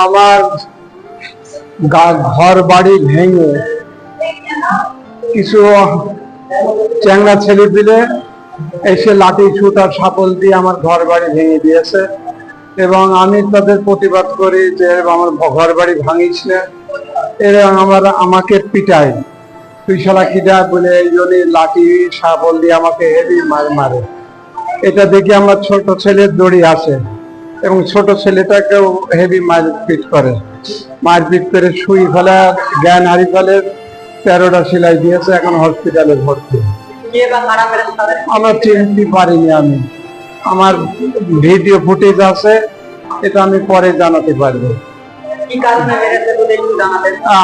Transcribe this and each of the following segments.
আমার ঘর বাড়ি ভেঙে কিছু চ্যাংড়া ছেলে দিলে এসে লাঠি ছুট আর সাপল দিয়ে আমার ঘর বাড়ি ভেঙে দিয়েছে এবং আমি তাদের প্রতিবাদ করি যে আমার ঘর বাড়ি ভাঙিস না, এরা আমাকে পিটায়, তুই শালা খিদা বলে এই জন্য লাঠি সাপল দিয়ে আমাকে হেভি মারে। এটা দেখে আমার ছোট ছেলের দড়ি আসে এবং ছোট ছেলেটাকেও হেভি মারপিট করে, মারপিট করে শুই ফেলা, জ্ঞান হারিয়ে ফেলে, 13টা সেলাই দিয়েছে, এখন হসপিটালে ভর্তি। আমরা চিনতে পারিনি, আমার ভিডিও ফুটেজ আছে, এটা আমি পরে জানাতে পারবো।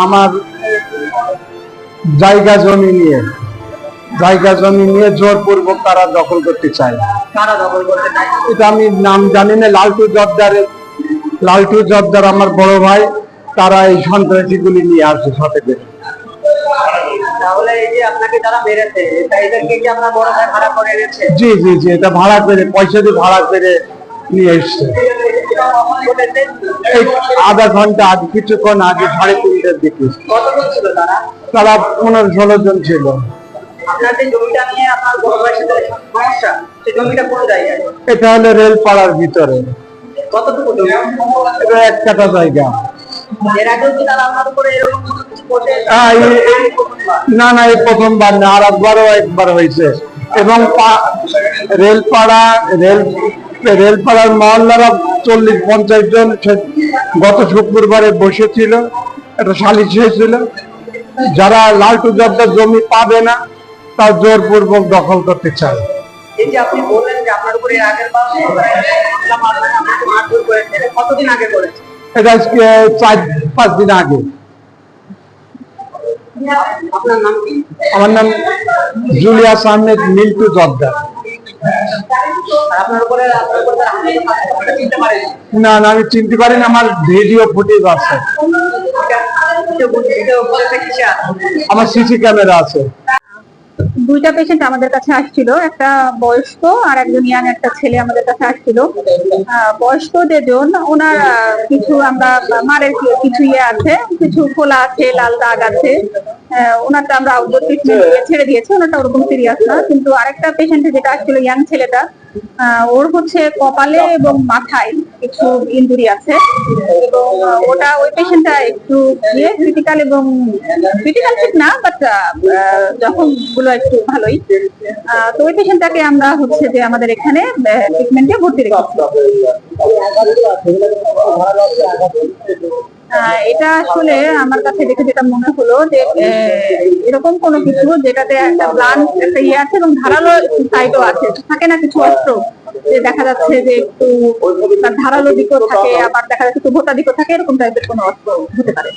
আমার জায়গা জমি নিয়ে জোরপূর্বক তারা দখল করতে চায়। এটা আমি নাম জানি না। লালটু জর্দার আমার বড় ভাই, তারা এই সন্ত্রাসী গুলি নিয়ে আসছে সাথে করে। জি জি জি, এটা ভাড়া করে, পয়সা দিয়ে ভাড়া করে নিয়ে এসছে। আধা ঘন্টা আগে, কিছুক্ষণ আগে, 3:30টার দিকে। তারা 15-16 জন ছিল। এটা হলো রেলপাড়ার ভিতরে, এটা 1 কাঠা জায়গা। না না, এই প্রথমবার না, আর একবার হয়েছে। এবং রেলপাড়ার মহল্লারা 40-50 জন গত শুক্রবারে বসেছিল, একটা সালিশ হয়েছিল, যারা লালটু জর্দার জমি পাবে না তা জোরপূর্বক দখল করতে চায়। এটা আজকে 4-5 দিন আগে। আমার নাম জুলিয়াস আহমেদ মিল্টু জর্দার। না না, আমি চিনতে পারি না, আমার ভিডিও ফুটেজ আছে, আমার সিসি ক্যামেরা আছে। 2টা পেশেন্ট আমাদের কাছে আসছিল, একটা বয়স্ক আর একজন ইয়াং একটা ছেলে আমাদের কাছে আসছিল। বয়স্কদের জন্য ওনার কিছু আমরা মারের কিছু আছে, কিছু খোলা আছে, লাল দাগ আছে, ওনারটা আমরা আউটডোর ট্রিটমেন্ট ছেড়ে দিয়েছি, ওনারটা ওরকম সিরিয়াস না। কিন্তু আরেকটা পেশেন্ট যেটা আসছিল, ইয়াং ছেলেটা, ওর হচ্ছে কপালে এবং মাথায় কিছু ইনজুরি আছে এবং ওটা ওই পেশেন্টটা একটু ক্রিটিক্যাল, এবং ক্রিটিক্যাল ঠিক না, বাট যখন গুলো একটু ভালোই। তো ওই পেশেন্টটাকে আমরা হচ্ছে যে আমাদের এখানে ট্রিটমেন্টে ভর্তি রেখেছি। এটা আসলে আমার কাছে দেখে যেটা মনে হলো যে এরকম কোনো কিছু যেটাতে একটা ব্লান্ট একটা ইয়ে আছে এবং ধারালো সাইডও আছে, থাকে না কিছু অস্ত্র যে দেখা যাচ্ছে যে একটু ধারালো দিকও থাকে, আবার দেখা যাচ্ছে একটু ভোটা দিকও থাকে, এরকম টাইপের কোনো অস্ত্র হতে পারে।